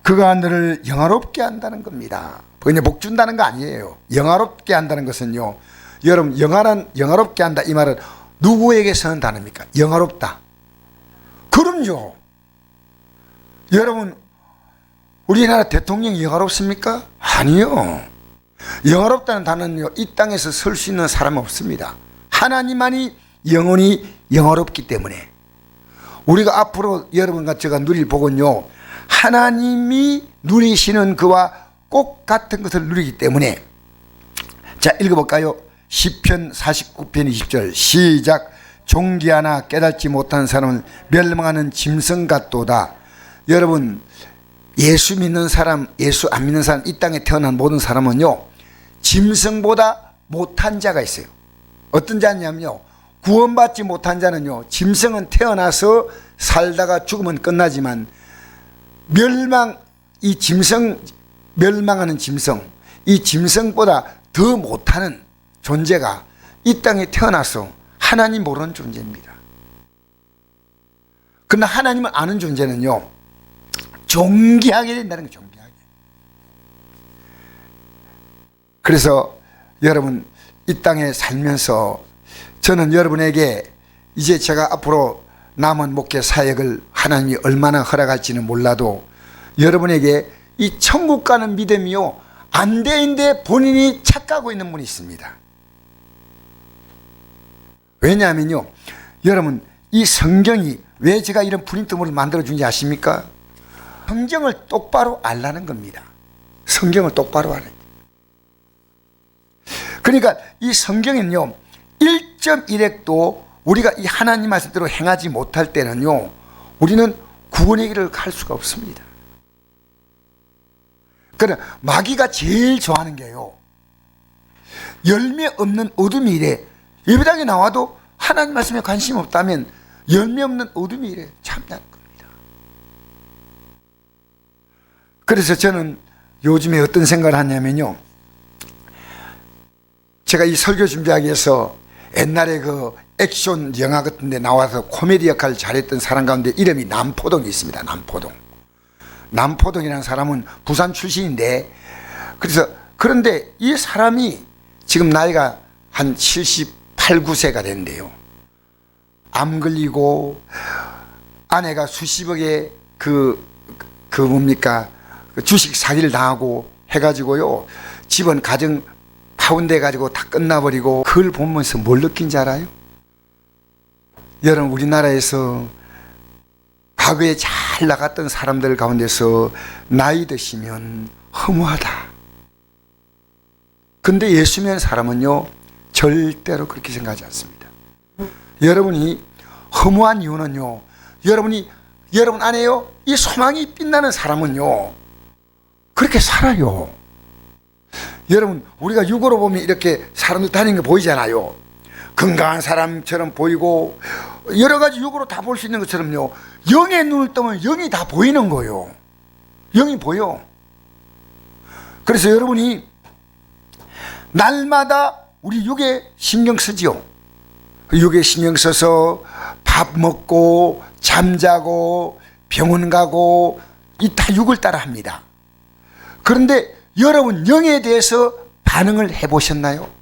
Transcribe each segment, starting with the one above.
그가 너를 영화롭게 한다는 겁니다. 그냥 복 준다는 거 아니에요. 영화롭게 한다는 것은요, 여러분, 영화롭게 한다 이 말은 누구에게 쓰는 단어입니까? 영화롭다. 그럼요. 여러분, 우리나라 대통령이 영화롭습니까? 아니요. 영화롭다는 단어는요, 이 땅에서 설 수 있는 사람은 없습니다. 하나님만이 영원히 영화롭기 때문에 우리가 앞으로 여러분과 제가 누릴 복은요, 하나님이 누리시는 그와 꼭 같은 것을 누리기 때문에. 자, 읽어볼까요? 시편 49편 20절 시작. 존귀하나 깨닫지 못한 사람은 멸망하는 짐승 같도다. 여러분, 예수 믿는 사람, 예수 안 믿는 사람, 이 땅에 태어난 모든 사람은요, 짐승보다 못한 자가 있어요. 어떤 자냐면요, 구원받지 못한 자는요, 짐승은 태어나서 살다가 죽으면 끝나지만 멸망하는 짐승, 이 짐승보다 더 못하는 존재가 이 땅에 태어나서 하나님 모르는 존재입니다. 그러나 하나님을 아는 존재는요, 존귀하게 된다는 거예요. 존귀하게. 그래서 여러분, 이 땅에 살면서 저는 여러분에게 이제 제가 앞으로 남은 목회 사역을 하나님이 얼마나 허락할지는 몰라도 여러분에게 이 천국 가는 믿음이요, 안 되는데 본인이 착각하고 있는 분이 있습니다. 왜냐하면요, 여러분, 이 성경이 왜 제가 이런 프린트물을 만들어준지 아십니까? 성경을 똑바로 알라는 겁니다. 성경을 똑바로 알아야 돼요. 그러니까 이 성경은요, 1.1핵도 우리가 이 하나님 말씀대로 행하지 못할 때는요, 우리는 구원의 길을 갈 수가 없습니다. 그러나 마귀가 제일 좋아하는 게요, 열매 없는 어둠이 이래. 예배당에 나와도 하나님 말씀에 관심 없다면 열매 없는 어둠이 이래 참나는 겁니다. 그래서 저는 요즘에 어떤 생각을 하냐면요, 제가 이 설교 준비하기 위해서 옛날에 그 액션 영화 같은 데 나와서 코미디 역할을 잘했던 사람 가운데 이름이 남포동이 있습니다. 남포동이라는 사람은 부산 출신인데, 그런데 이 사람이 지금 나이가 한 78, 9세가 됐는데요, 암 걸리고 아내가 수십억의 그 주식 사기를 당하고 해가지고요, 집은 가정 파운드 해가지고 다 끝나버리고, 그걸 보면서 뭘 느낀지 알아요? 여러분, 우리나라에서 과거에 잘 나갔던 사람들 가운데서 나이 드시면 허무하다. 근데 예수 믿는 사람은요, 절대로 그렇게 생각하지 않습니다. 여러분이 허무한 이유는요, 여러분 안에요, 이 소망이 빛나는 사람은요, 그렇게 살아요. 여러분, 우리가 육으로 보면 이렇게 사람들 다니는 거 보이잖아요. 건강한 사람처럼 보이고 여러 가지 육으로 다 볼 수 있는 것처럼요, 영의 눈을 뜨면 영이 다 보이는 거예요. 영이 보여. 그래서 여러분이 날마다 우리 육에 신경 쓰지요. 육에 신경 써서 밥 먹고 잠자고 병원 가고 이 다 육을 따라 합니다. 그런데 여러분, 영에 대해서 반응을 해보셨나요?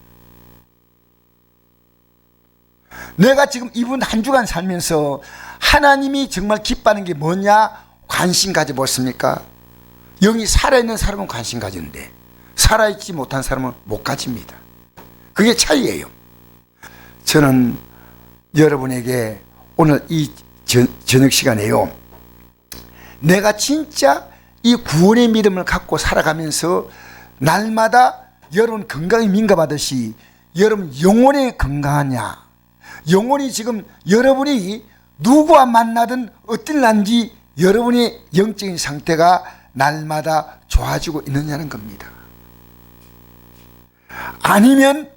내가 지금 이분 한 주간 살면서 하나님이 정말 기뻐하는 게 뭐냐 관심 가져보십니까? 영이 살아있는 사람은 관심 가지는데 살아있지 못한 사람은 못 가집니다. 그게 차이예요. 저는 여러분에게 오늘 이 저녁 시간에요, 내가 진짜 이 구원의 믿음을 갖고 살아가면서 날마다 여러분 건강에 민감하듯이 여러분 영혼에 건강하냐, 영혼이 지금 여러분이 누구와 만나든 어떨는지 여러분의 영적인 상태가 날마다 좋아지고 있느냐는 겁니다. 아니면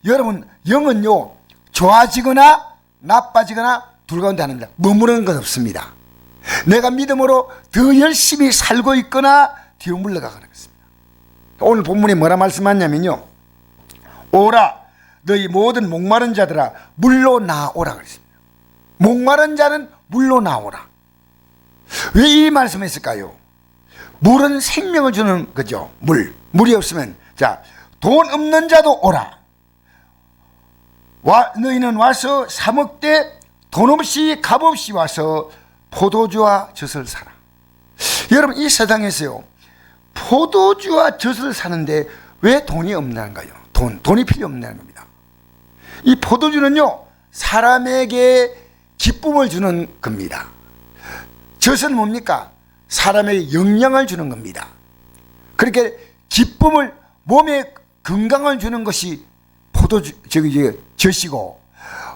여러분, 영은요, 좋아지거나 나빠지거나 둘 가운데 하나입니다. 머무르는 건 없습니다. 내가 믿음으로 더 열심히 살고 있거나 뒤로 물러가거나 그렇습니다. 오늘 본문에 뭐라 말씀하냐면요, 오라 너희 모든 목마른 자들아 물로 나오라 그랬습니다. 목마른 자는 물로 나오라. 왜 이 말씀을 했을까요? 물은 생명을 주는 거죠. 물이 없으면, 자, 돈 없는 자도 오라. 너희는 와서 사 먹되 돈 없이 값 없이 와서 포도주와 젖을 사라. 여러분, 이 세상에서요, 포도주와 젖을 사는데 왜 돈이 없는 거예요? 돈이 필요 없는 겁니다. 이 포도주는요, 사람에게 기쁨을 주는 겁니다. 젖은 뭡니까? 사람에게 영양을 주는 겁니다. 그렇게 기쁨을, 몸에 건강을 주는 것이 젖이고,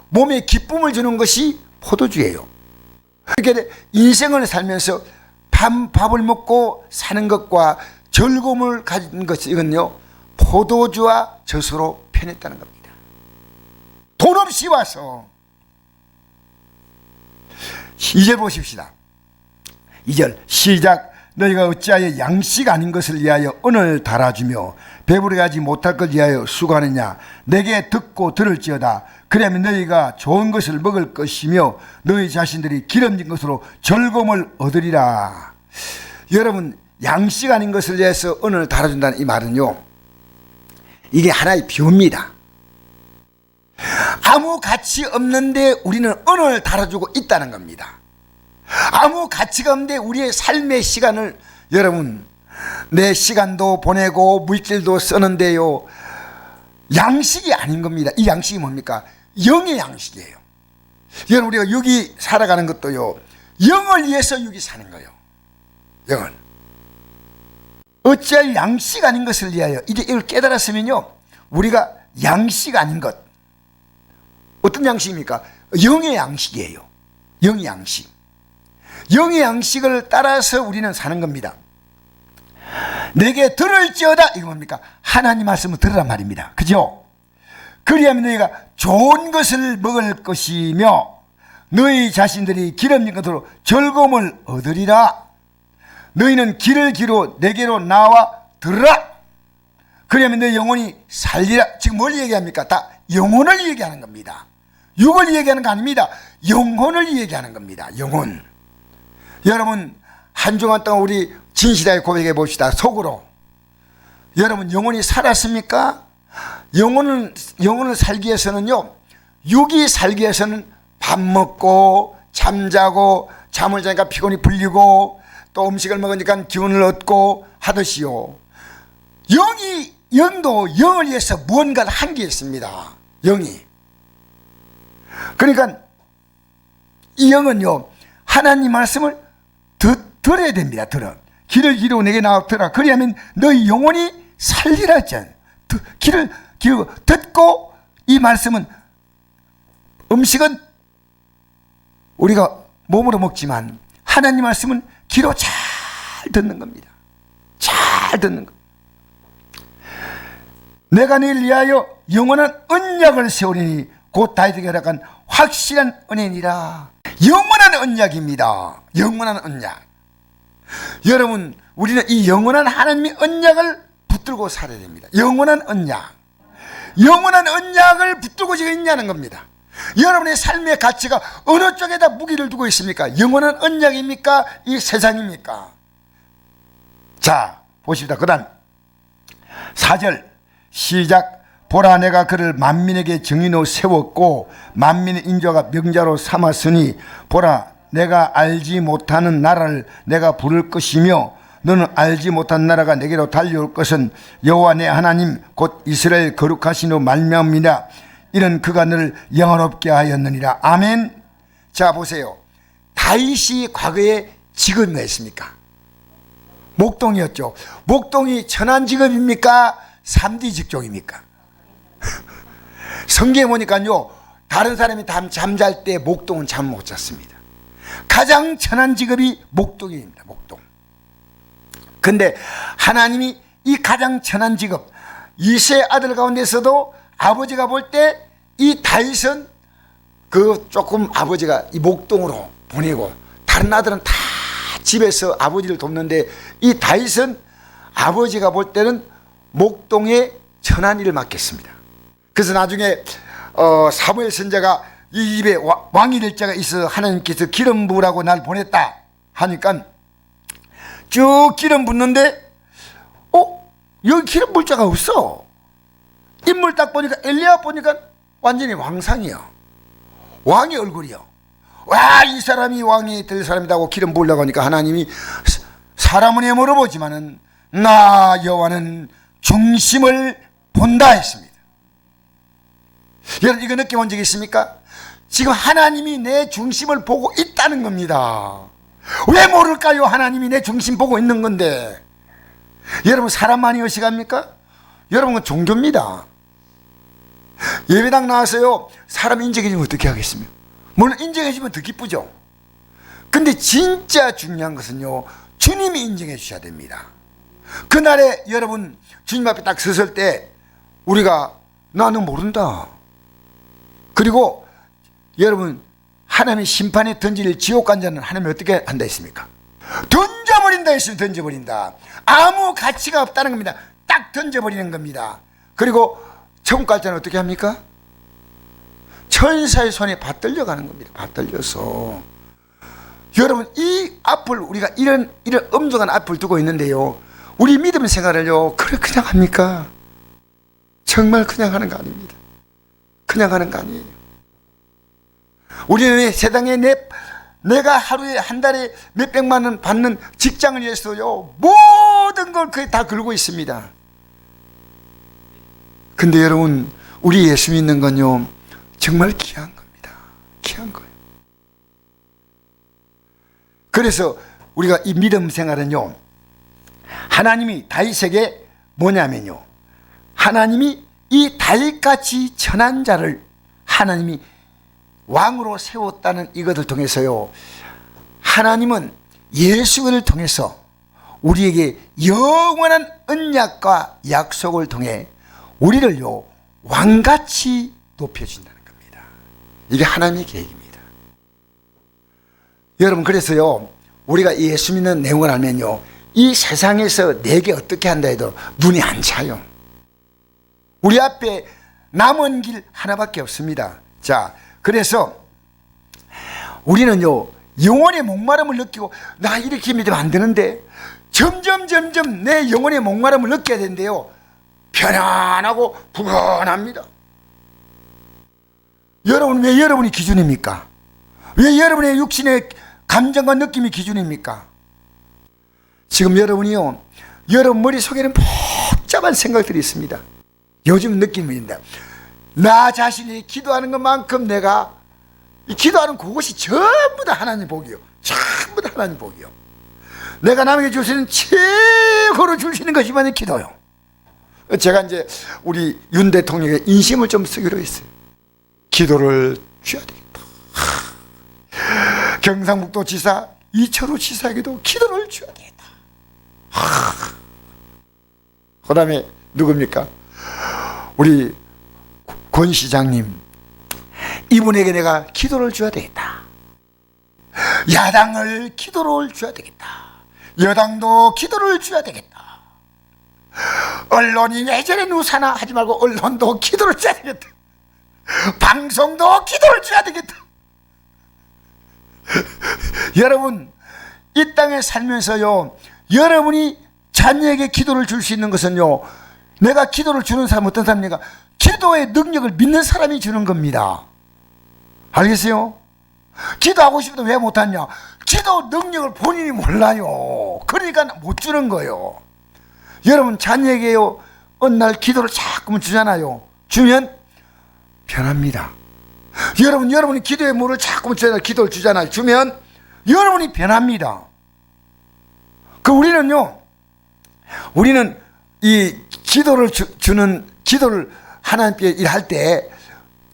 몸에 기쁨을 주는 것이 포도주예요. 그렇게 인생을 살면서 밥을 먹고 사는 것과 즐거움을 가진 것이, 이건요, 포도주와 젖으로 편했다는 겁니다. 돈 없이 와서. 2절 보십시다. 2절 시작. 너희가 어찌하여 양식 아닌 것을 위하여 은을 달아주며 배부르게 하지 못할 것 위하여 수고하느냐. 내게 듣고 들을지어다. 그러면 너희가 좋은 것을 먹을 것이며 너희 자신들이 기름진 것으로 즐거움을 얻으리라. 여러분, 양식 아닌 것을 위해서 은을 달아준다는 이 말은요, 이게 하나의 비유입니다. 아무 가치 없는데 우리는 은을 달아주고 있다는 겁니다. 아무 가치가 없는데 우리의 삶의 시간을, 여러분, 내 시간도 보내고 물질도 쓰는데요, 양식이 아닌 겁니다. 이 양식이 뭡니까? 영의 양식이에요. 여러분, 우리가 여기 살아가는 것도요, 영을 위해서 여기 사는 거예요. 영을. 어찌하여 양식 아닌 것을 위하여. 이제 이걸 깨달았으면요, 우리가 양식 아닌 것, 어떤 양식입니까? 영의 양식이에요. 영의 양식. 영의 양식을 따라서 우리는 사는 겁니다. 내게 들을지어다. 이거 뭡니까? 하나님 말씀을 들으란 말입니다. 그죠? 그리하면 너희가 좋은 것을 먹을 것이며 너희 자신들이 기름진 것으로 즐거움을 얻으리라. 너희는 길을 기로 내게로 나와 들으라. 그러면 너희 영혼이 살리라. 지금 뭘 얘기합니까? 다 영혼을 얘기하는 겁니다. 육을 얘기하는 거 아닙니다. 영혼을 얘기하는 겁니다. 영혼. 여러분, 한 주간 동안 우리 진실하게 고백해 봅시다. 속으로. 여러분, 영혼이 살았습니까? 영혼을 살기 위해서는요, 육이 살기 위해서는 밥 먹고 잠자고, 잠을 자니까 피곤이 풀리고 또 음식을 먹으니까 기운을 얻고 하듯이요, 영도 영을 위해서 무언가를 한 게 있습니다. 영이. 그러니까 이 영은요, 하나님 말씀을 들어야 됩니다. 길을 기르고 내게 나와 들어라. 그리하면 너희 영혼이 살리라 했잖아요. 길을 기르고 듣고, 이 말씀은, 음식은 우리가 몸으로 먹지만 하나님 말씀은 귀로 잘 듣는 겁니다. 잘 듣는 것. 내가 너희를 위하여 영원한 언약을 세우리니 곧 다윗에게 허락한 확실한 은혜니라. 영원한 언약입니다. 영원한 언약. 여러분, 우리는 이 영원한 하나님의 언약을 붙들고 살아야 됩니다. 영원한 언약. 영원한 언약을 붙들고 지금 있냐는 겁니다. 여러분의 삶의 가치가 어느 쪽에다 무기를 두고 있습니까? 영원한 언약입니까? 이 세상입니까? 자, 보십시다. 그 다음 4절 시작. 보라, 내가 그를 만민에게 증인으로 세웠고 만민의 인자가 명자로 삼았으니 보라, 내가 알지 못하는 나라를 내가 부를 것이며 너는 알지 못한 나라가 내게로 달려올 것은 여호와 내 하나님 곧 이스라엘 거룩하시노 말미암이라. 이는 그가 너를 영화롭게 하였느니라. 아멘. 자, 보세요. 다윗이 과거에 직업이 뭐였습니까? 목동이었죠. 목동이 천한 직업입니까? 3D 직종입니까? 성경에 보니까요, 다른 사람이 잠잘 때 목동은 잠 못 잤습니다. 가장 천한 직업이 목동입니다. 목동. 근데 하나님이 이 가장 천한 직업, 이세 아들 가운데서도 아버지가 볼 때 이 다윗은 조금 아버지가 이 목동으로 보내고 다른 아들은 다 집에서 아버지를 돕는데 이 다윗은 아버지가 볼 때는 목동의 천한 일을 맡겠습니다. 그래서 나중에 사무엘 선지자가 이 집에 왕이 될 자가 있어 하나님께서 기름 부으라고 날 보냈다 하니까 쭉 기름 붓는데 여기 기름 물 자가 없어. 인물 딱 보니까 엘리야 보니까 완전히 왕상이야. 왕의 얼굴이요. 와, 이 사람이 왕이 될 사람이라고 기름 부으려고 하니까 하나님이 사람은 물어보지만은 나 여호와는 중심을 본다 했습니다. 여러분 이거 느껴본 적 있습니까? 지금 하나님이 내 중심을 보고 있다는 겁니다. 왜 모를까요? 하나님이 내 중심 보고 있는 건데. 여러분 사람 많이 의식합니까? 여러분은 종교입니다. 예배당 나와서요 사람 인정해주면 어떻게 하겠습니까? 물론 인정해주면 더 기쁘죠. 근데 진짜 중요한 것은요 주님이 인정해 주셔야 됩니다. 그날에 여러분 주님 앞에 딱 섰을 때 우리가 나는 모른다. 그리고 여러분 하나님의 심판에 던질 지옥 간 자는 하나님이 어떻게 한다 했습니까? 던져버린다 했으면 던져버린다. 아무 가치가 없다는 겁니다. 딱 던져버리는 겁니다. 그리고 천국 갈 자는 어떻게 합니까? 천사의 손에 받들려 가는 겁니다. 받들려서. 여러분 이 앞을 우리가 이런 엄중한 앞을 두고 있는데요 우리 믿음 생활을요 그냥 합니까? 정말 그냥 하는 거 아닙니다. 그냥 하는 거 아니에요. 우리는 세상에 내가 하루에 한 달에 몇백만 원 받는 직장을 위해서요 모든 걸 그게 다 걸고 있습니다. 근데 여러분 우리 예수 믿는 건요 정말 귀한 겁니다. 귀한 거예요. 그래서 우리가 이 믿음 생활은요 하나님이 다윗에게 뭐냐면요 하나님이 이 다윗같이 천한 자를 하나님이 왕으로 세웠다는 이것을 통해서요 하나님은 예수를 통해서 우리에게 영원한 언약과 약속을 통해 우리를요 왕같이 높여준다는 겁니다. 이게 하나님의 계획입니다. 여러분 그래서요 우리가 예수 믿는 내용을 알면요 이 세상에서 내게 어떻게 한다 해도 눈이 안 차요. 우리 앞에 남은 길 하나밖에 없습니다. 자, 그래서 우리는요 영혼의 목마름을 느끼고 나 이렇게 믿으면 안 되는데 점점 내 영혼의 목마름을 느껴야 되는데요 편안하고 부건합니다. 여러분 왜 여러분이 기준입니까? 왜 여러분의 육신의 감정과 느낌이 기준입니까? 지금 여러분이요 여러분 머릿속에는 복잡한 생각들이 있습니다. 요즘 느낌입니다. 나 자신이 기도하는 것만큼 내가 기도하는 그것이 전부 다 하나님 복이요. 전부 다 하나님 복이요. 내가 남에게 줄 수 있는 최고로 줄 수 있는 것이만 기도요. 제가 이제 우리 윤 대통령의 인심을 좀 쓰기로 했어요. 기도를 줘야 되겠다. 경상북도 지사 이철우 지사에게도 기도를 줘야 되겠다. 그 다음에 누굽니까? 우리 권 시장님 이분에게 내가 기도를 줘야 되겠다. 야당을 기도를 줘야 되겠다. 여당도 기도를 줘야 되겠다. 언론이 예전에 누사나 하지 말고 언론도 기도를 줘야 되겠다. 방송도 기도를 줘야 되겠다. 여러분 이 땅에 살면서요 여러분이 자녀에게 기도를 줄 수 있는 것은요 내가 기도를 주는 사람은 어떤 사람입니까? 기도의 능력을 믿는 사람이 주는 겁니다. 알겠어요? 기도하고 싶어도 왜 못하냐? 기도 능력을 본인이 몰라요. 그러니까 못 주는 거예요. 여러분 자녀에게요 어느 날 기도를 자꾸만 주잖아요. 주면 변합니다. 여러분이 기도의 물을 자꾸만 주잖아요. 기도를 주잖아요. 주면 여러분이 변합니다. 우리는 이 기도를 주는 기도를 하나님께 일할 때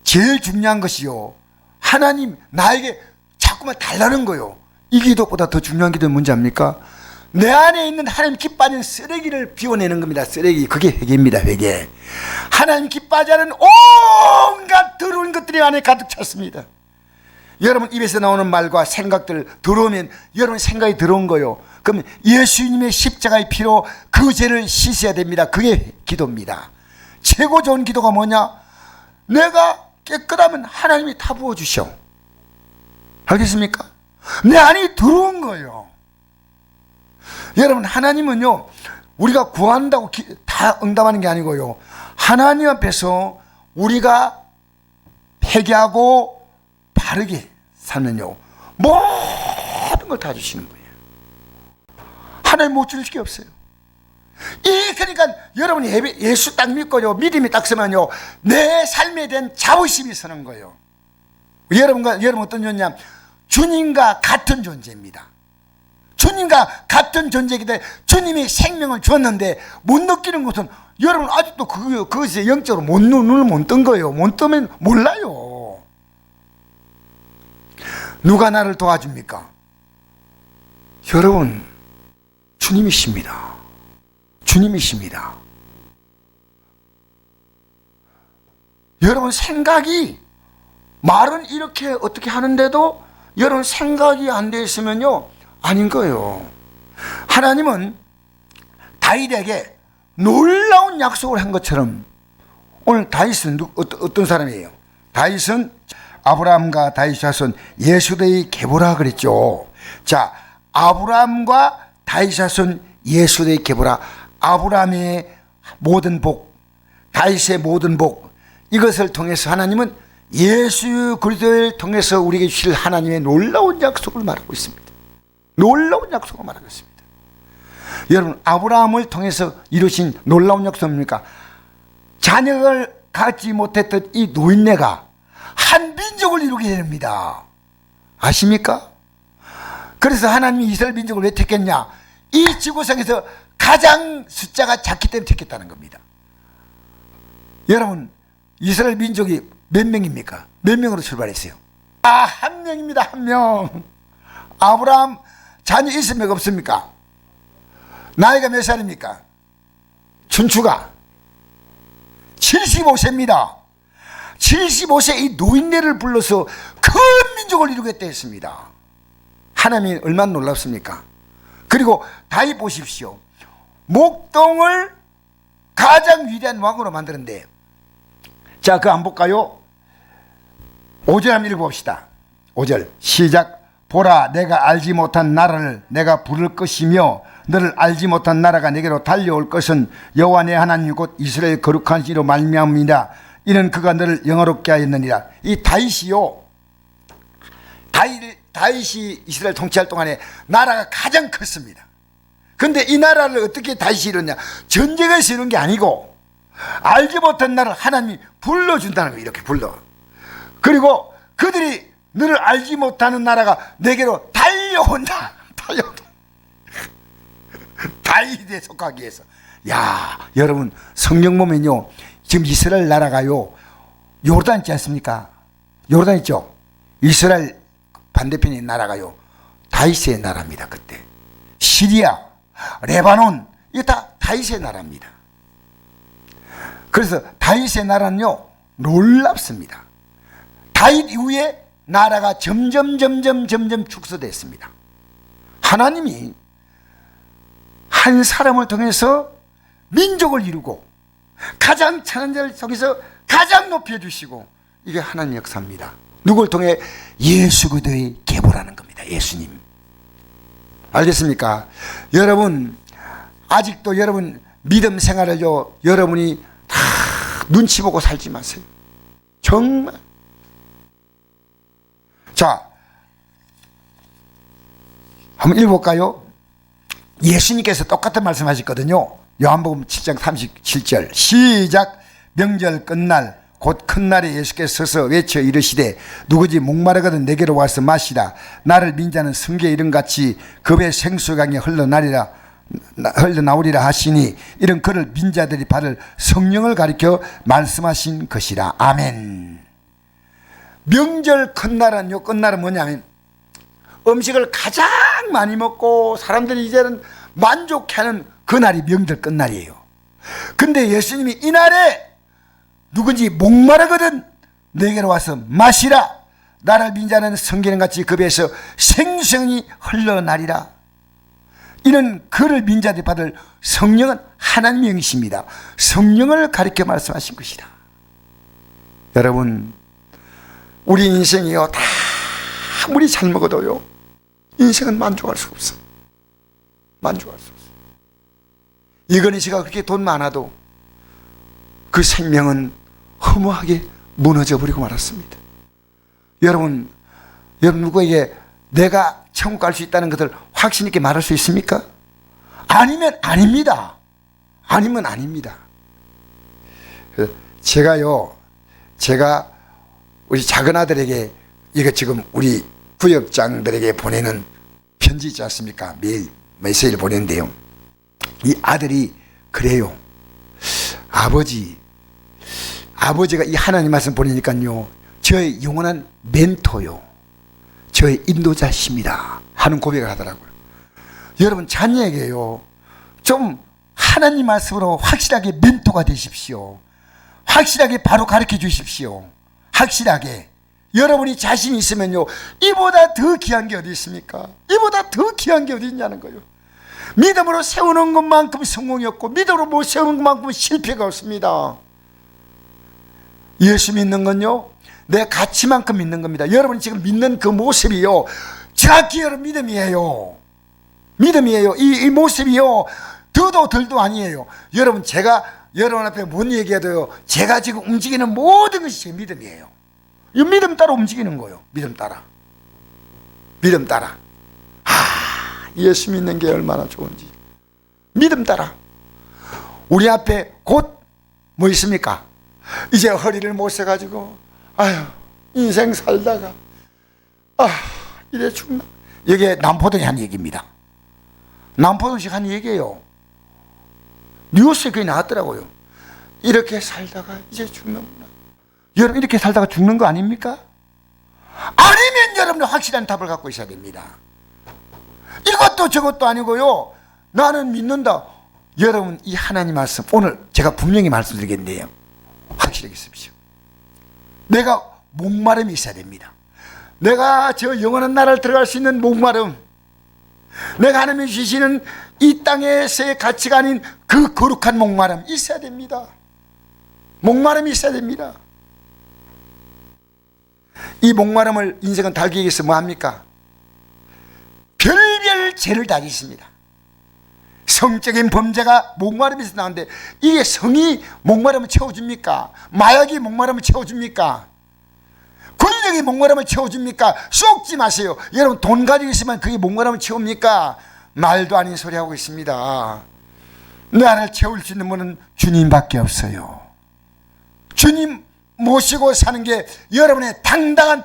제일 중요한 것이요 하나님 나에게 자꾸만 달라는 거요. 이 기도보다 더 중요한 기도는 뭔지 압니까? 내 안에 있는 하나님 기뻐하는 쓰레기를 비워내는 겁니다. 쓰레기. 그게 회개입니다. 회개. 하나님 기뻐하지 않은 온갖 더러운 것들이 안에 가득 찼습니다. 여러분 입에서 나오는 말과 생각들 들어오면 여러분 생각이 들어온 거요. 그럼 예수님의 십자가의 피로 그 죄를 씻어야 됩니다. 그게 기도입니다. 최고 좋은 기도가 뭐냐? 내가 깨끗하면 하나님이 다 부어주셔. 알겠습니까? 내 안에 들어온 거예요. 여러분, 하나님은요, 우리가 구한다고 다 응답하는 게 아니고요, 하나님 앞에서 우리가 회개하고 바르게 살면요, 모든 걸 다 주시는 거예요. 하나님 못 줄 게 없어요. 그러니까 여러분이 예수 딱 믿고요, 믿음이 딱 서면요, 내 삶에 대한 자부심이 서는 거예요. 여러분 어떤 존재냐? 주님과 같은 존재입니다. 주님과 같은 존재이기 때문에 주님이 생명을 주었는데 못 느끼는 것은 여러분 아직도 그것이 영적으로 눈을 못 뜬 거예요. 못 뜨면 몰라요. 누가 나를 도와줍니까? 여러분, 주님이십니다. 주님이십니다. 여러분, 생각이, 말은 이렇게 어떻게 하는데도 여러분 생각이 안 돼 있으면요, 아닌 거예요. 하나님은 다윗에게 놀라운 약속을 한 것처럼, 오늘 다윗은 어떤 사람이에요? 다윗은 아브라함과 다윗 자손 예수대의 계보라 그랬죠. 자, 아브라함과 다윗 자손 예수대의 계보라. 아브라함의 모든 복, 다윗의 모든 복, 이것을 통해서 하나님은 예수 그리스도를 통해서 우리에게 주실 하나님의 놀라운 약속을 말하고 있습니다. 놀라운 약속을 말하고 있습니다. 여러분, 아브라함을 통해서 이루신 놀라운 약속은 뭡니까? 자녀를 갖지 못했던 이 노인네가 한 민족을 이루게 됩니다. 아십니까? 그래서 하나님이 이스라엘 민족을 왜 택했냐? 이 지구상에서 가장 숫자가 작기 때문에 택했다는 겁니다. 여러분, 이스라엘 민족이 몇 명입니까? 몇 명으로 출발했어요? 한 명입니다. 한 명. 아브라함 자녀 있습니까? 없습니까? 나이가 몇 살입니까? 춘추가 75세입니다. 75세 이 노인네를 불러서 큰 민족을 이루겠다 했습니다. 하나님이 얼마나 놀랍습니까? 그리고 다윗 보십시오. 목동을 가장 위대한 왕으로 만드는데, 자, 그거 안 볼까요? 5절 한번 읽어봅시다. 5절 시작. 보라, 내가 알지 못한 나라를 내가 부를 것이며 너를 알지 못한 나라가 내게로 달려올 것은 여호와 내 하나님 곧 이스라엘 거룩한 이로 말미암이라. 이는 그가 너를 영화롭게 하였느니라. 이 다윗이요, 다윗이 이스라엘 통치할 동안에 나라가 가장 컸습니다. 근데 이 나라를 어떻게 다윗이 이뤘냐? 전쟁에서 이룬 게 아니고 알지 못한 나라를 하나님이 불러준다는 거예요. 이렇게 불러. 그리고 그들이 너를 알지 못하는 나라가 내게로 달려온다. 달려온다. 다윗에 속하기 위해서. 야, 여러분, 성경 보면요, 지금 이스라엘 나라가요, 요르단 있지 않습니까? 요르단 있죠? 이스라엘 반대편의 나라가요, 다윗의 나라입니다. 그때 시리아, 레바논, 이게 다 다윗의 나라입니다. 그래서 다윗의 나라는요, 놀랍습니다. 다윗 이후에 나라가 점점 축소됐습니다. 하나님이 한 사람을 통해서 민족을 이루고 가장 찬한 자를 통해서 가장 높여주시고, 이게 하나님 역사입니다. 누굴 통해? 예수 그리스도의 계보라는 겁니다. 예수님. 알겠습니까? 여러분, 아직도 여러분 믿음 생활을요, 여러분이 다 눈치 보고 살지 마세요. 정말. 자, 한번 읽어볼까요? 예수님께서 똑같은 말씀 하셨거든요. 요한복음 7장 37절 시작. 명절 끝날 곧 큰 날에 예수께서 서서 외쳐 이르시되 누구지 목마르거든 내게로 와서 마시라. 나를 민자는 성경에 이름같이 급의 생수강에 흘러나오리라 하시니, 이런 그를 민자들이 받을 성령을 가리켜 말씀하신 것이라. 아멘. 명절 큰날은, 요 끝날은 뭐냐면 음식을 가장 많이 먹고 사람들이 이제는 만족해하는 그날이 명절 끝날이에요. 근데 예수님이 이날에 누군지 목마르거든 내게로 와서 마시라. 나를 민자는 성기는같이 급에서 생성이 흘러나리라. 이는 그를 민자들이 받을 성령은 하나님의 영이십니다. 성령을 가리켜 말씀하신 것이다. 여러분, 우리 인생이요, 다 아무리 잘 먹어도요, 인생은 만족할 수가 없어. 만족할 수 없어요. 이건희 씨가 그렇게 돈 많아도 그 생명은 허무하게 무너져 버리고 말았습니다. 여러분 누구에게 내가 천국 갈 수 있다는 것을 확신 있게 말할 수 있습니까? 아니면 아닙니다. 아니면 아닙니다. 제가 우리 작은 아들에게 이거 지금 우리 구역장들에게 보내는 편지 있지 않습니까? 매일 메시지를 보내는데요. 이 아들이 그래요. 아버지가 이 하나님 말씀 보내니까요, 저의 영원한 멘토요, 저의 인도자십니다 하는 고백을 하더라고요. 여러분 자녀에게요, 좀 하나님 말씀으로 확실하게 멘토가 되십시오. 확실하게 바로 가르쳐 주십시오. 확실하게. 여러분이 자신이 있으면요, 이보다 더 귀한 게 어디 있습니까? 이보다 더 귀한 게 어디 있냐는 거예요. 믿음으로 세우는 것만큼 성공이 없고 믿음으로 못 세우는 것만큼 실패가 없습니다. 예수 믿는 건요, 내 가치만큼 믿는 겁니다. 여러분이 지금 믿는 그 모습이요, 정확히 여러분 믿음이에요. 믿음이에요. 이 모습이요, 더도 덜도 아니에요. 여러분, 제가 여러분 앞에 못 얘기해도요, 제가 지금 움직이는 모든 것이 제 믿음이에요. 이 믿음 따라 움직이는 거예요. 믿음 따라. 예수 믿는 게 얼마나 좋은지. 믿음 따라. 우리 앞에 곧 뭐 있습니까? 이제 허리를 못 세가지고 인생 살다가 이래 죽나. 이게 남포동이 한 얘기입니다. 남포동식 한 얘기예요. 뉴스에 그게 나왔더라고요. 이렇게 살다가 이제 죽는구나. 여러분, 이렇게 살다가 죽는 거 아닙니까? 아니면 여러분은 확실한 답을 갖고 있어야 됩니다. 이것도 저것도 아니고요, 나는 믿는다. 여러분, 이 하나님 말씀 오늘 제가 분명히 말씀드리겠는데요, 확실하게 쓰십시오. 내가 목마름이 있어야 됩니다. 내가 저 영원한 나라를 들어갈 수 있는 목마름, 내가 하나님이 주시는 이 땅에서의 가치가 아닌 그 거룩한 목마름 있어야 됩니다. 목마름이 있어야 됩니다. 이 목마름을 인생은 달기 위해서 뭐합니까? 별별 죄를 다 짓습니다. 성적인 범죄가 목마름에서 나오는데, 이게 성이 목마름을 채워줍니까? 마약이 목마름을 채워줍니까? 권력이 목마름을 채워줍니까? 쏙지 마세요. 여러분, 돈 가지고 있으면 그게 목마름을 채웁니까? 말도 아닌 소리 하고 있습니다. 나를 채울 수 있는 분은 주님밖에 없어요. 주님 모시고 사는 게 여러분의 당당한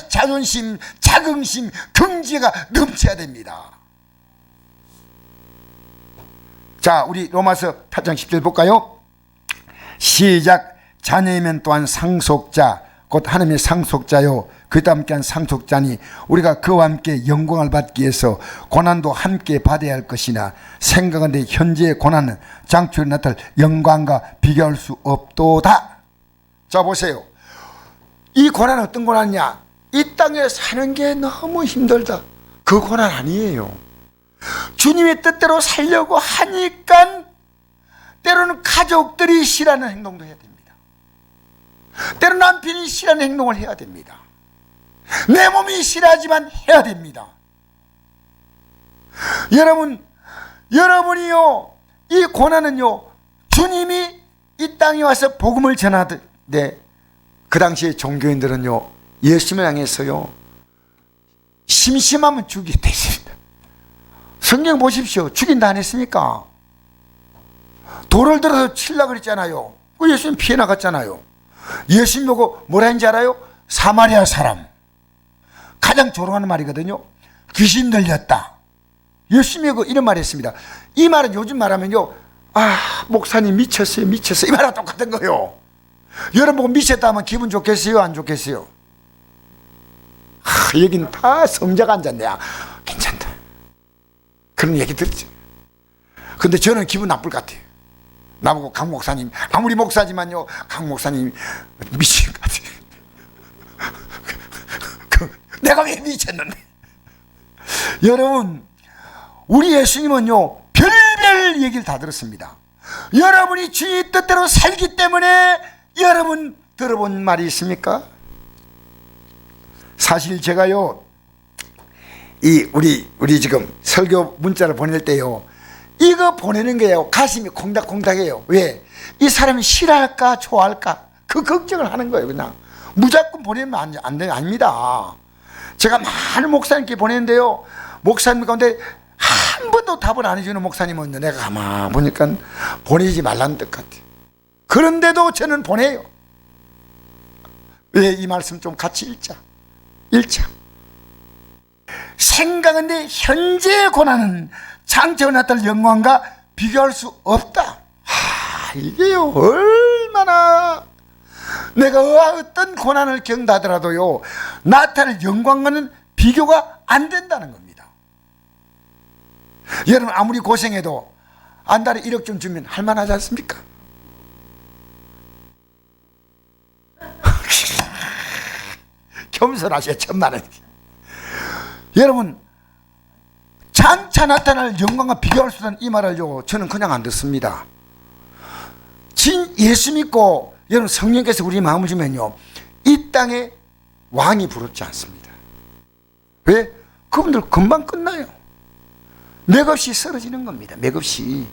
자존심, 자긍심, 긍지가 넘쳐야 됩니다. 자, 우리 로마서 8장 10절 볼까요? 시작. 자녀이면 또한 상속자, 곧 하나님의 상속자요, 그와 함께한 상속자니 우리가 그와 함께 영광을 받기 위해서 고난도 함께 받아야 할 것이나 생각하는데 현재의 고난은 장초에 나타날 영광과 비교할 수 없도다. 자, 보세요. 이 고난은 어떤 고난이냐? 이 땅에 사는 게 너무 힘들다. 그 고난 아니에요. 주님의 뜻대로 살려고 하니까 때로는 가족들이 싫어하는 행동도 해야 됩니다. 때로는 남편이 싫어하는 행동을 해야 됩니다. 내 몸이 싫어하지만 해야 됩니다. 여러분이요, 이 고난은요, 주님이 이 땅에 와서 복음을 전하는데, 그 당시에 종교인들은요, 예수님을 향해서요, 심심하면 죽이게 됐습니다. 성경 보십시오. 죽인다 안 했습니까? 돌을 들어서 치려고 그랬잖아요. 예수님 피해 나갔잖아요. 예수님 보고 뭐라 했는지 알아요? 사마리아 사람. 가장 조롱하는 말이거든요. 귀신 들렸다. 예수님이 이런 말 했습니다. 이 말은 요즘 말하면요, 목사님 미쳤어요, 미쳤어요, 이 말과 똑같은 거예요. 여러분 보고 미쳤다 하면 기분 좋겠어요, 안 좋겠어요? 여긴 다 성자가 앉았네. 괜찮다, 그런 얘기 들었죠. 근데 저는 기분 나쁠 것 같아요. 나보고 강 목사님, 아무리 목사지만요, 강 목사님 미친 것 같아요. 내가 왜 미쳤는데? 여러분, 우리 예수님은요, 별별 얘기를 다 들었습니다. 여러분이 주의 뜻대로 살기 때문에 여러분 들어본 말이 있습니까? 사실 제가요, 우리 지금 설교 문자를 보낼 때요, 이거 보내는 거예요. 가슴이 콩닥콩닥해요. 왜? 이 사람이 싫어할까 좋아할까 그 걱정을 하는 거예요. 그냥 무조건 보내면 아닙니다. 제가 많은 목사님께 보냈는데요, 목사님 가운데 한 번도 답을 안 해주는 목사님은 내가 가만 보니까 보내지 말라는 뜻 같아요. 그런데도 저는 보내요. 왜? 이 말씀 좀 같이 읽자. 생각은 내 현재의 고난은 장차에 나타날 영광과 비교할 수 없다. 이게요, 얼마나 내가 어떤 고난을 겪다더라도요, 나타날 영광과는 비교가 안 된다는 겁니다. 여러분, 아무리 고생해도 한 달에 1억쯤 주면 할만하지 않습니까? 겸손하셔. 1000만 원. 여러분, 장차 나타날 영광과 비교할 수 없는 이 말을요, 저는 그냥 안 듣습니다. 예수 믿고 여러분 성령께서 우리 마음을 주면요, 이 땅에 왕이 부럽지 않습니다. 왜? 그분들 금방 끝나요. 맥없이 쓰러지는 겁니다. 맥없이.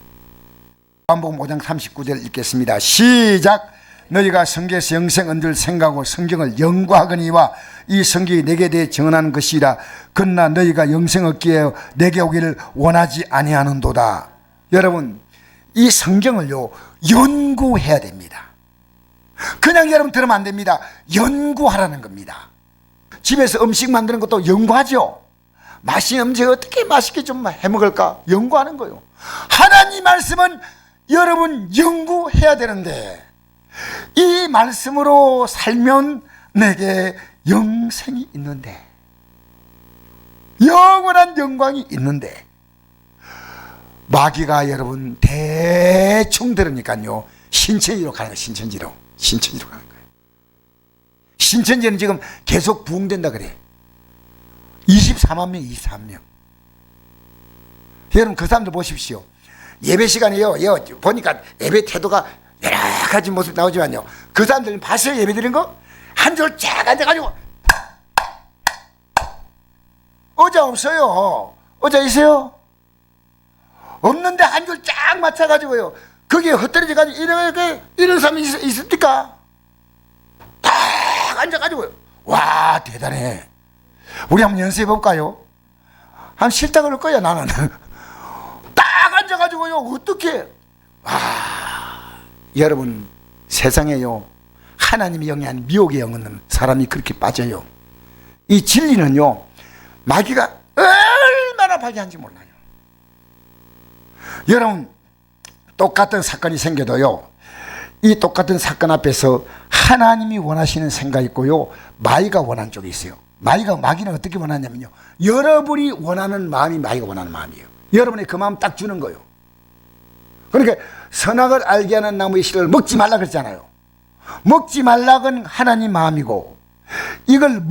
요한복음 5장 39절 읽겠습니다. 시작. 너희가 성경에서 영생 얻을 생각하고 성경을 연구하거니와 이 성경이 내게 대해 증언하는 것이라. 그러나 너희가 영생 얻기에 내게 오기를 원하지 아니하는도다. 여러분, 이 성경을요, 연구해야 됩니다. 그냥 여러분 들으면 안 됩니다. 연구하라는 겁니다. 집에서 음식 만드는 것도 연구하죠. 맛있는 음식 어떻게 맛있게 좀 해먹을까 연구하는 거예요. 하나님 말씀은 여러분 연구해야 되는데, 이 말씀으로 살면 내게 영생이 있는데, 영원한 영광이 있는데, 마귀가 여러분 대충 들으니까요, 신천지로 가는 거예요. 신천지로 가는 거예요. 신천지는 지금 계속 부흥된다 그래. 24만 명. 여러분, 그 사람들 보십시오. 예배 시간에요, 보니까 예배 태도가 여러 가지 모습 나오지만요, 그 사람들은 봤어요? 예배 드린 거? 한 줄 쫙 앉아가지고. 의자 없어요. 의자 있어요? 없는데 한 줄 쫙 맞춰가지고요, 거기에 흩어져가지고 이런 사람이 있습니까? 딱 앉아가지고요. 와, 대단해. 우리 한번 연습해볼까요? 한 싫다 그럴 거야, 나는. 딱 앉아가지고요, 어떻게. 여러분, 세상에요, 하나님의 영이 아닌 미혹의 영은 사람이 그렇게 빠져요. 이 진리는요, 마귀가 얼마나 발견한지 몰라요. 여러분, 똑같은 사건이 생겨도요, 이 똑같은 사건 앞에서 하나님이 원하시는 생각이 있고요, 마귀가 원하는 쪽이 있어요. 마귀는 어떻게 원하냐면요, 여러분이 원하는 마음이 마귀가 원하는 마음이에요. 여러분이 그 마음 딱 주는 거예요. 그러니까 선악을 알게 하는 나무의 씨를 먹지 말라 그랬잖아요. 먹지 말라는 하나님 마음이고, 이걸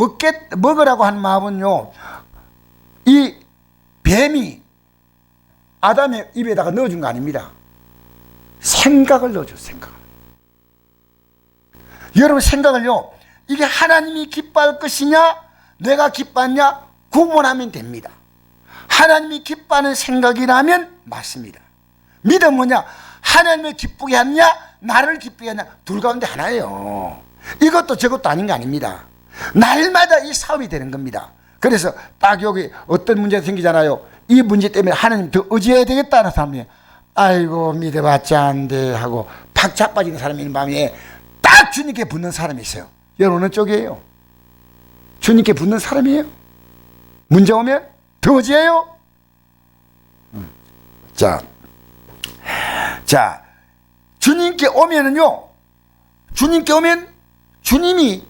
먹으라고 하는 마음은요, 이 뱀이 아담의 입에다가 넣어준 거 아닙니다. 생각을 넣어줘. 생각. 여러분, 생각을요, 이게 하나님이 기뻐할 것이냐 내가 기뻐하냐 구분하면 됩니다. 하나님이 기뻐하는 생각이라면 맞습니다. 믿음은 뭐냐? 하나님을 기쁘게 하느냐 나를 기쁘게 하느냐, 둘 가운데 하나예요. 이것도 저것도 아닌 거 아닙니다. 날마다 이 싸움이 되는 겁니다. 그래서 딱 여기 어떤 문제가 생기잖아요. 이 문제 때문에 하나님 더 의지해야 되겠다는 사람이, 아이고 믿어봤자 안 돼 하고 팍 자빠지는 사람이 있는 밤에 딱 주님께 붙는 사람이 있어요. 여러분, 어느 쪽이에요? 주님께 붙는 사람이에요? 문제 오면 더 의지해요? 자, 주님께 오면은요, 주님께 오면 주님이,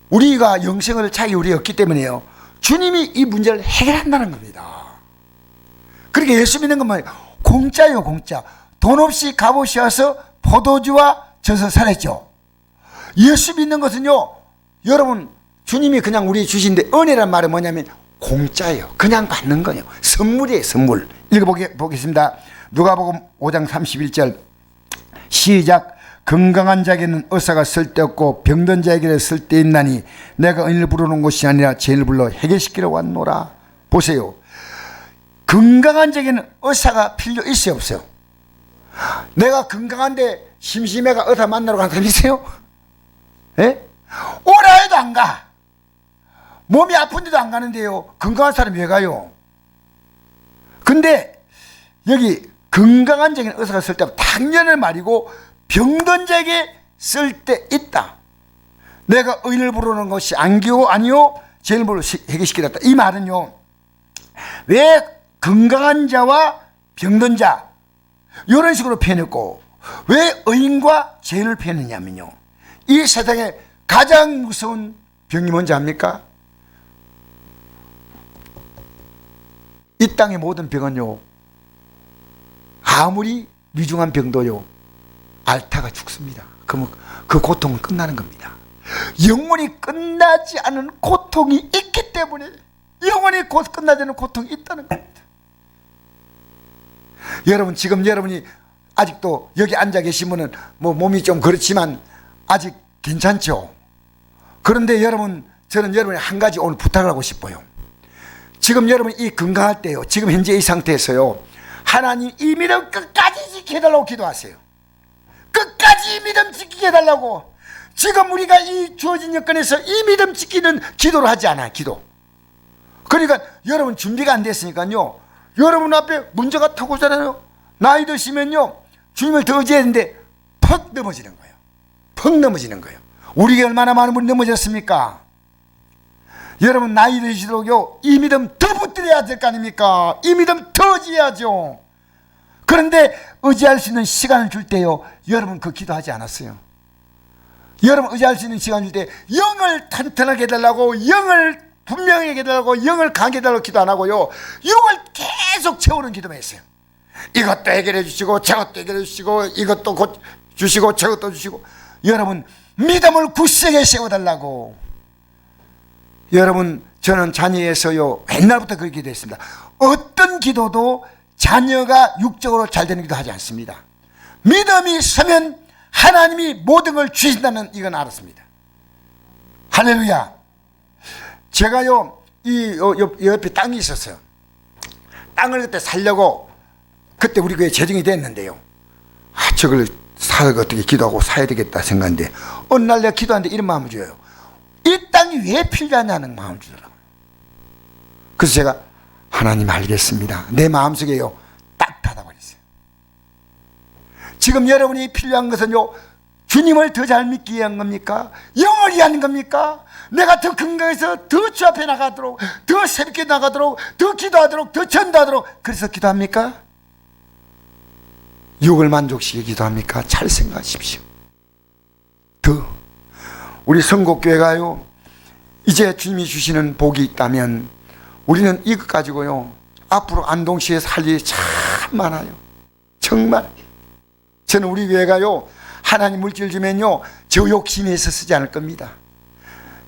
우리가 영생을 자기 우리였기 때문에요, 주님이 이 문제를 해결한다는 겁니다. 그러니까 예수 믿는 건 뭐예요? 공짜예요, 공짜. 돈 없이 값없이 와서 포도주와 젖을 사랬죠. 예수 믿는 것은요, 여러분, 주님이 그냥 우리 주신데, 은혜란 말은 뭐냐면 공짜예요. 그냥 받는 거예요. 선물이에요, 선물. 읽어보겠습니다. 누가복음 5장 31절 시작. 건강한 자에게는 의사가 쓸데없고 병든 자에게는 쓸데있나니 내가 은혜를 부르는 곳이 아니라 죄를 불러 해결시키러 왔노라. 보세요. 건강한적인 의사가 필요 있어요, 없어요? 내가 건강한데 심심해가 의사 만나러 가는 사람 있어요? 예? 오라 해도 안 가. 몸이 아픈데도 안 가는데요. 건강한 사람이 왜 가요? 근데 여기 건강한적인 의사가 쓸 때 당연한 말이고 병든 자에게 쓸 때 있다. 내가 의인을 부르는 것이 안기요 아니요 죄를 부르 해결시키겠다. 이 말은요, 왜 건강한 자와 병든 자 이런 식으로 표현했고 왜 의인과 죄인을 표현했냐면요, 이 세상에 가장 무서운 병이 뭔지 압니까? 이 땅의 모든 병은요, 아무리 위중한 병도요 앓다가 죽습니다. 그러면 그 고통은 끝나는 겁니다. 영원히 끝나지 않은 고통이 있기 때문에 영원히 끝나지 않은 고통이 있다는 겁니다. 여러분, 지금 여러분이 아직도 여기 앉아 계시면은 뭐 몸이 좀 그렇지만 아직 괜찮죠? 그런데 여러분, 저는 여러분이 한 가지 오늘 부탁을 하고 싶어요. 지금 여러분이 이 건강할 때요, 지금 현재 이 상태에서요, 하나님 이 믿음 끝까지 지켜달라고 기도하세요. 끝까지 이 믿음 지키게 해달라고. 지금 우리가 이 주어진 여건에서 이 믿음 지키는 기도를 하지 않아요. 기도. 그러니까 여러분 준비가 안 됐으니까요, 여러분 앞에 문제가 터고잖아요. 나이 드시면요 주님을 더 의지해야 되는데 퍽 넘어지는 거예요. 퍽 넘어지는 거예요. 우리가 얼마나 많은 분이 넘어졌습니까? 여러분 나이 드시도록요 이 믿음 더 붙들어야 될 거 아닙니까? 이 믿음 더 의지해야죠. 그런데 의지할 수 있는 시간을 줄 때요, 여러분 그 기도하지 않았어요. 여러분 의지할 수 있는 시간을 줄 때 영을 탄탄하게 해달라고, 영을 분명하게 해달라고, 영을 강하게 해달라고 기도 안 하고요, 영을 계속 채우는 기도만 했어요. 이것도 해결해 주시고 저것도 해결해 주시고 이것도 곧 주시고 저것도 주시고. 여러분 믿음을 굳세게 세워달라고. 여러분 저는 자녀에서요 옛날부터 그렇게 기도했습니다. 어떤 기도도 자녀가 육적으로 잘 되는 기도 하지 않습니다. 믿음이 서면 하나님이 모든 걸 주신다는 이건 알았습니다. 할렐루야. 제가요 이 옆에 땅이 있었어요. 땅을 그때 살려고 그때 우리 교회 재정이 됐는데요, 저걸 사서 어떻게 기도하고 사야 되겠다 생각했는데 어느 날 내가 기도하는데 이런 마음을 줘요. 이 땅이 왜 필요하냐는 마음을 주더라고요. 그래서 제가 하나님 알겠습니다. 내 마음속에요 딱 닫아버렸어요. 지금 여러분이 필요한 것은요, 주님을 더 잘 믿기 위한 겁니까? 영을 위한 겁니까? 내가 더 건강해서 더 주 앞에 나가도록, 더 새벽에 나가도록, 더 기도하도록, 더 전도하도록 그래서 기도합니까? 육을 만족시키게 기도합니까? 잘 생각하십시오. 더 우리 선곡교회가요 이제 주님이 주시는 복이 있다면 우리는 이것 가지고요 앞으로 안동시에서 할 일이 참 많아요. 정말 저는 우리 교회가요 하나님 물질 주면요 저 욕심에서 쓰지 않을 겁니다.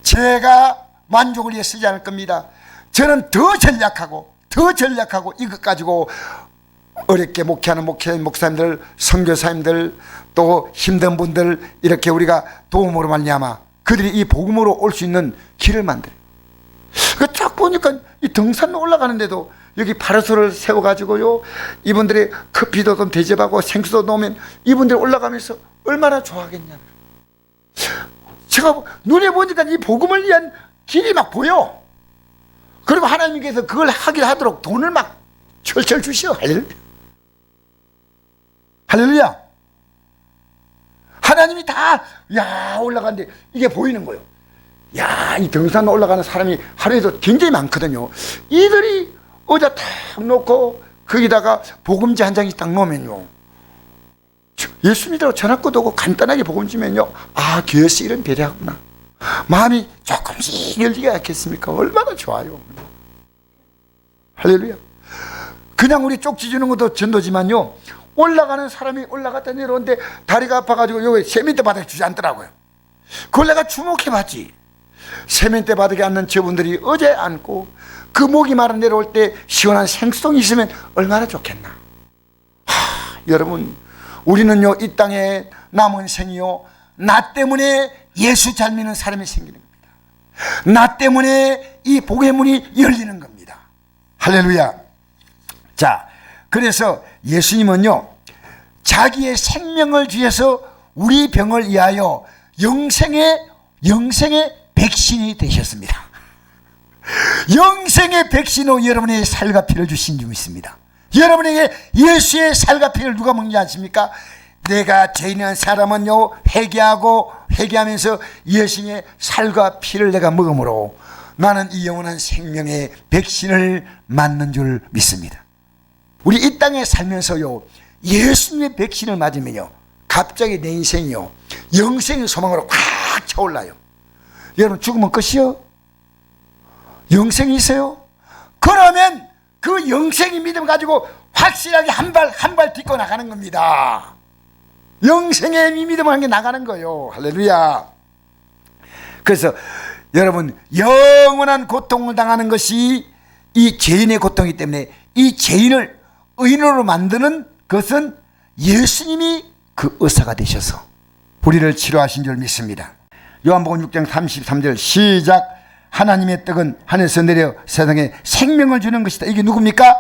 제가 만족을 위해 쓰지 않을 겁니다. 저는 더 전략하고 이것 가지고 어렵게 목회하는 목사님들, 선교사님들, 또 힘든 분들 이렇게 우리가 도움으로 말미암아 그들이 이 복음으로 올 수 있는 길을 만들어요. 딱 보니까 이 등산로 올라가는데도 여기 파라솔을 세워가지고요 이분들이 커피도 좀 대접하고 생수도 놓으면 이분들이 올라가면서 얼마나 좋아하겠냐. 제가 눈에 보니까 이 복음을 위한 길이 막 보여. 그리고 하나님께서 그걸 하게 하도록 돈을 막 철철 주시오. 할렐루야. 하나님이 다 올라가는데 이게 보이는 거예요. 이 등산 올라가는 사람이 하루에도 굉장히 많거든요. 이들이 의자 탁 놓고 거기다가 복음지 한 장이 딱 놓으면요, 예수 믿으라고 전화권도 오고 간단하게 복음 주면요, 교회에서 이런 배려하구나. 마음이 조금씩 열리게 하겠습니까? 얼마나 좋아요. 할렐루야. 그냥 우리 쪽지 주는 것도 전도지만요, 올라가는 사람이 올라갔다 내려오는데 다리가 아파가지고 여기 세면대 바닥에 주지 않더라고요. 그걸 내가 주목해봤지. 세면대 바닥에 앉는 저분들이 어제 앉고 그 목이 마르 내려올 때 시원한 생수통이 있으면 얼마나 좋겠나. 여러분 우리는요 이 땅에 남은 생이요 나 때문에 예수 잘 믿는 사람이 생기는 겁니다. 나 때문에 이 복의 문이 열리는 겁니다. 할렐루야. 자, 그래서 예수님은요, 자기의 생명을 주셔서 우리 병을 위하여 영생의 백신이 되셨습니다. 영생의 백신으로 여러분의 살과 피를 주신 줄 믿습니다. 여러분에게 예수의 살과 피를 누가 먹는지 아십니까? 내가 죄인한 사람은요, 회개하면서 예수의 살과 피를 내가 먹음으로 나는 이 영원한 생명의 백신을 맞는 줄 믿습니다. 우리 이 땅에 살면서요, 예수님의 백신을 맞으면요, 갑자기 내 인생이요, 영생의 소망으로 확 차올라요. 여러분, 죽으면 끝이요? 영생이 있어요? 그러면 그 영생의 믿음 가지고 확실하게 한 발 딛고 나가는 겁니다. 영생의 믿음을 한 게 나가는 거예요. 할렐루야. 그래서 여러분, 영원한 고통을 당하는 것이 이 죄인의 고통이기 때문에 이 죄인을 의인으로 만드는 것은 예수님이 그 의사가 되셔서 우리를 치료하신 줄 믿습니다. 요한복음 6장 33절 시작. 하나님의 떡은 하늘에서 내려 세상에 생명을 주는 것이다. 이게 누굽니까?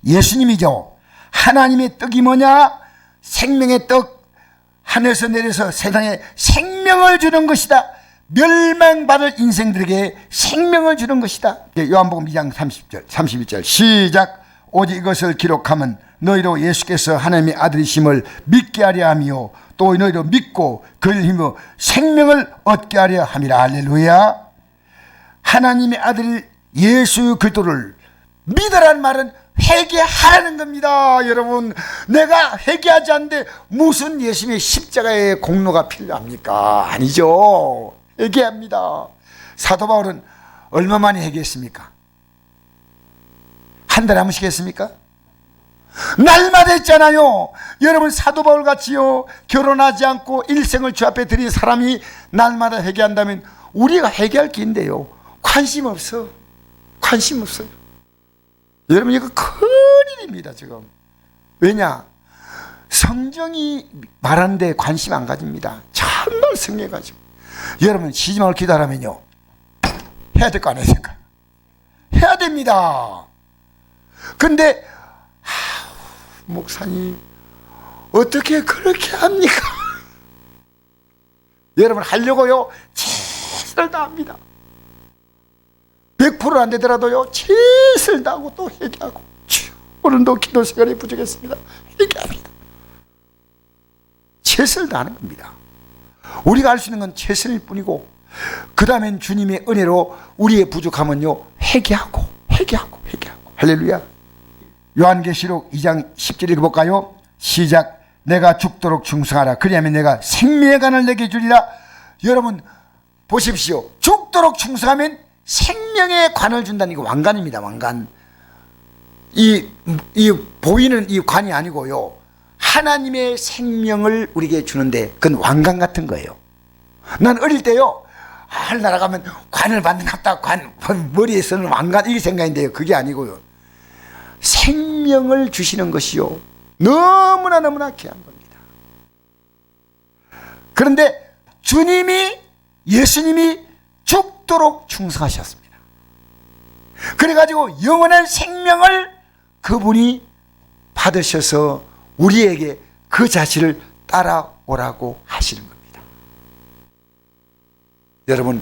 예수님이죠. 하나님의 떡이 뭐냐? 생명의 떡, 하늘에서 내려서 세상에 생명을 주는 것이다. 멸망받을 인생들에게 생명을 주는 것이다. 요한복음 2장 31절 시작. 오직 이것을 기록하면 너희로 예수께서 하나님의 아들이심을 믿게 하려 하며 또 너희로 믿고 그를 힘으로 생명을 얻게 하려 함이라. 할렐루야. 하나님의 아들 예수 그리스도를 믿으라는 말은 회개하라는 겁니다. 여러분, 내가 회개하지 않는데 무슨 예수님의 십자가의 공로가 필요합니까? 아니죠. 회개합니다. 사도 바울은 얼마 만에 회개했습니까? 한 달에 한 번씩 했습니까? 날마다 했잖아요. 여러분, 사도 바울 같이요, 결혼하지 않고 일생을 주 앞에 드린 사람이 날마다 회개한다면 우리가 회개할 게 있는데요, 관심 없어. 관심 없어요. 여러분, 이거 큰일입니다 지금. 왜냐? 성경이 말하는데 관심 안 가집니다. 참말 성경해가지고. 여러분, 시집을 기다리면요, 해야 될 거 안 해야 될까? 해야 됩니다. 근데 목사님 어떻게 그렇게 합니까? 여러분, 하려고요 최선을 다합니다. 100%는 안 되더라도요 최선을 다하고 또 회개하고, 오늘도 기도 시간이 부족했습니다. 회개합니다. 최선을 다하는 겁니다. 우리가 할 수 있는 건 최선일 뿐이고, 그 다음엔 주님의 은혜로 우리의 부족함은요 회개하고. 할렐루야. 요한계시록 2장 10절 읽어볼까요? 시작. 내가 죽도록 충성하라. 그리하면 내가 생명의 관을 내게 주리라. 여러분 보십시오. 죽도록 충성하면 생명의 관을 준다는, 이거 왕관입니다. 왕관. 이 보이는 이 관이 아니고요, 하나님의 생명을 우리에게 주는데 그건 왕관 같은 거예요. 난 어릴 때요, 하늘나라 가면 관을 받는 갑다, 머리에 쓰는 왕관, 이게 생각인데요, 그게 아니고요, 생명을 주시는 것이요 너무나 귀한 겁니다. 그런데 예수님이 죽도록 충성하셨습니다. 그래가지고 영원한 생명을 그분이 받으셔서 우리에게 그 자신을 따라오라고 하시는 겁니다. 여러분,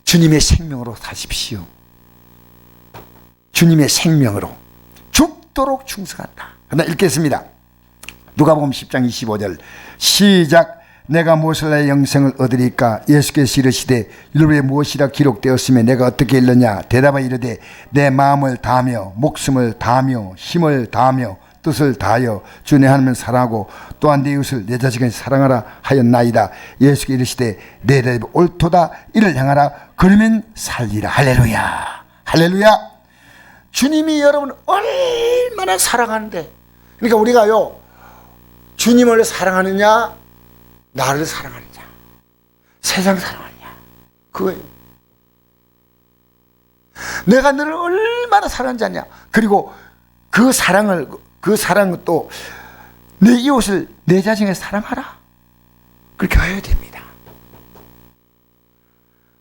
주님의 생명으로 사십시오. 주님의 생명으로 죽도록 충성한다. 하나 읽겠습니다. 누가복음 10장 25절 시작. 내가 무엇을 내 영생을 얻으리까? 예수께서 이르시되 율법에 무엇이라 기록되었으며 내가 어떻게 읽느냐? 대답하여 이르되 내 마음을 다하며 목숨을 다하며 힘을 다하며 뜻을 다하여 주 내 하나님을 사랑하고 또한 내 이웃을 내 자식을 사랑하라 하였나이다. 예수께서 이르시되 내 대답이 옳도다. 이를 향하라. 그러면 살리라. 할렐루야. 할렐루야. 주님이 여러분 얼마나 사랑하는데, 그러니까 우리가요, 주님을 사랑하느냐 나를 사랑하느냐, 세상 사랑하느냐, 그거예요. 내가 너를 얼마나 사랑하는지 아냐. 그리고 그 사랑은 또 내 이웃을 내 자신을 사랑하라, 그렇게 해야 됩니다.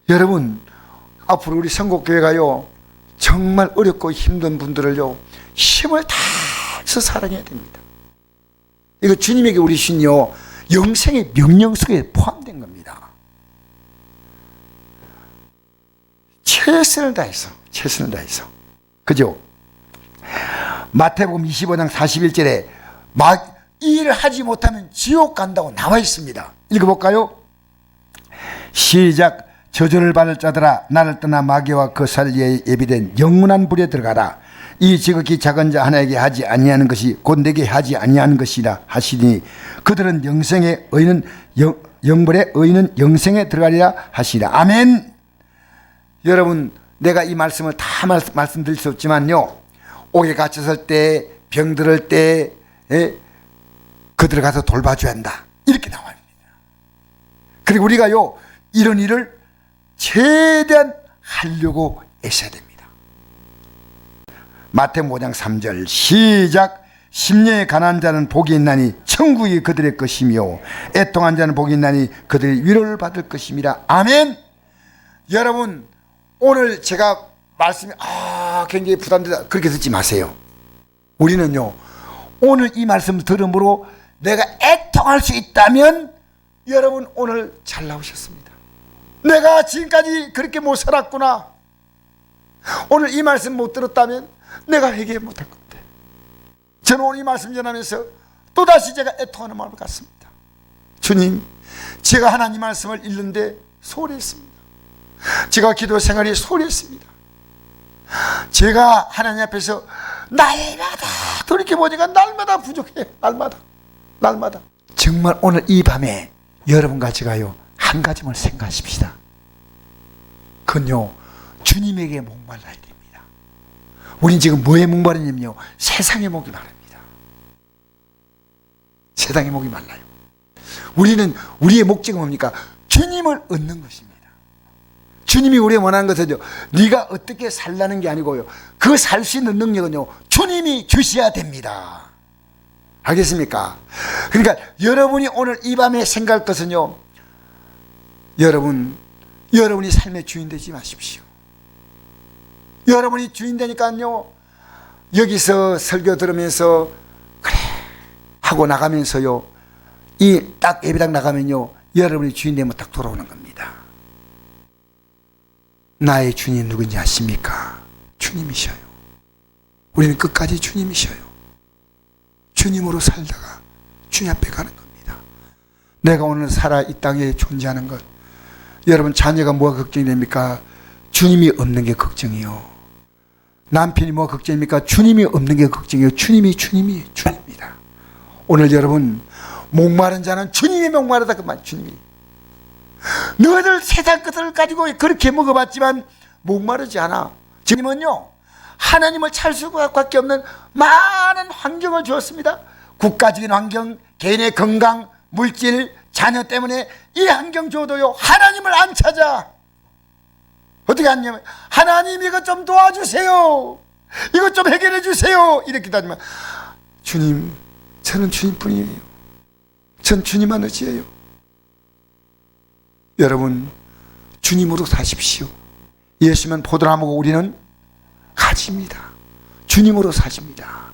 여러분, 앞으로 우리 선곡교회가요 정말 어렵고 힘든 분들을요, 힘을 다해서 사랑해야 됩니다. 이거 주님에게 우리 신요, 영생의 명령 속에 포함된 겁니다. 최선을 다해서, 최선을 다해서. 그죠? 마태복음 25장 41절에 이 일을 하지 못하면 지옥 간다고 나와 있습니다. 읽어볼까요? 시작. 저주를 받을 자들아, 나를 떠나 마귀와 그 살리에 예비된 영원한 불에 들어가라. 이 지극히 작은 자 하나에게 하지 아니하는 것이 곧 내게 하지 아니하는 것이라 하시니 그들은 영생에 의는 영벌에 의는 영생에 들어가리라 하시라. 아멘. 여러분, 내가 이 말씀을 다 말씀드릴 수 없지만요, 옥에 갇혔을 때, 병들을 때 그들을 가서 돌봐줘야 한다, 이렇게 나와 있습니다. 그리고 우리가요, 이런 일을 최대한 하려고 애써야 됩니다. 마태복음 5장 3절 시작. 심령에 가난한 자는 복이 있나니 천국이 그들의 것이며 애통한 자는 복이 있나니 그들이 위로를 받을 것임이라. 아멘. 여러분, 오늘 제가 말씀이 굉장히 부담되다 그렇게 듣지 마세요. 우리는요, 오늘 이 말씀을 들음으로 내가 애통할 수 있다면 여러분 오늘 잘 나오셨습니다. 내가 지금까지 그렇게 못 살았구나. 오늘 이 말씀 못 들었다면 내가 회개 못할 건데. 저는 오늘 이 말씀 전하면서 또다시 제가 애통하는 마음을 갖습니다. 주님, 제가 하나님 말씀을 읽는데 소홀히 했습니다. 제가 기도 생활이 소홀히 했습니다. 제가 하나님 앞에서 날마다 돌이켜보니까 날마다 부족해요. 날마다. 정말 오늘 이 밤에 여러분과 제가요, 한 가지만 생각하십시다. 그건요, 주님에게 목말라야 됩니다. 우린 지금 뭐에 목마르냐면요, 세상에 목이 마릅니다. 세상에 목이 말라요. 우리는 우리의 목적은 뭡니까? 주님을 얻는 것입니다. 주님이 우리의 원하는 것은요, 네가 어떻게 살라는 게 아니고요, 그 살 수 있는 능력은요, 주님이 주셔야 됩니다. 알겠습니까? 그러니까 여러분이 오늘 이 밤에 생각할 것은요, 여러분이 삶의 주인 되지 마십시오. 여러분이 주인 되니까요, 여기서 설교 들으면서 그래 하고 나가면서요, 이 딱 예배당 나가면요, 여러분이 주인 되면 딱 돌아오는 겁니다. 나의 주님 누군지 아십니까? 주님이셔요. 우리는 끝까지 주님이셔요. 주님으로 살다가 주님 앞에 가는 겁니다. 내가 오늘 살아 이 땅에 존재하는 것, 여러분 자녀가 뭐가 걱정이 됩니까? 주님이 없는 게 걱정이요. 남편이 뭐가 걱정입니까? 주님이 없는 게 걱정이요. 주님입니다. 오늘 여러분, 목마른 자는 주님이 목마르다 그 말. 주님이 너희들 세상 것을 가지고 그렇게 먹어봤지만 목마르지 않아. 주님은요, 하나님을 찾을 수밖에 없는 많은 환경을 주었습니다. 국가적인 환경, 개인의 건강, 물질, 자녀 때문에 이 환경 줘도요, 하나님을 안 찾아. 어떻게 하냐면, 하나님 이것 좀 도와주세요, 이것 좀 해결해 주세요, 이렇게 하지만, 주님, 저는 주님뿐이에요. 전 주님만 의지해요. 여러분, 주님으로 사십시오. 예수면 포도나무고 우리는 가지입니다. 주님으로 사십니다.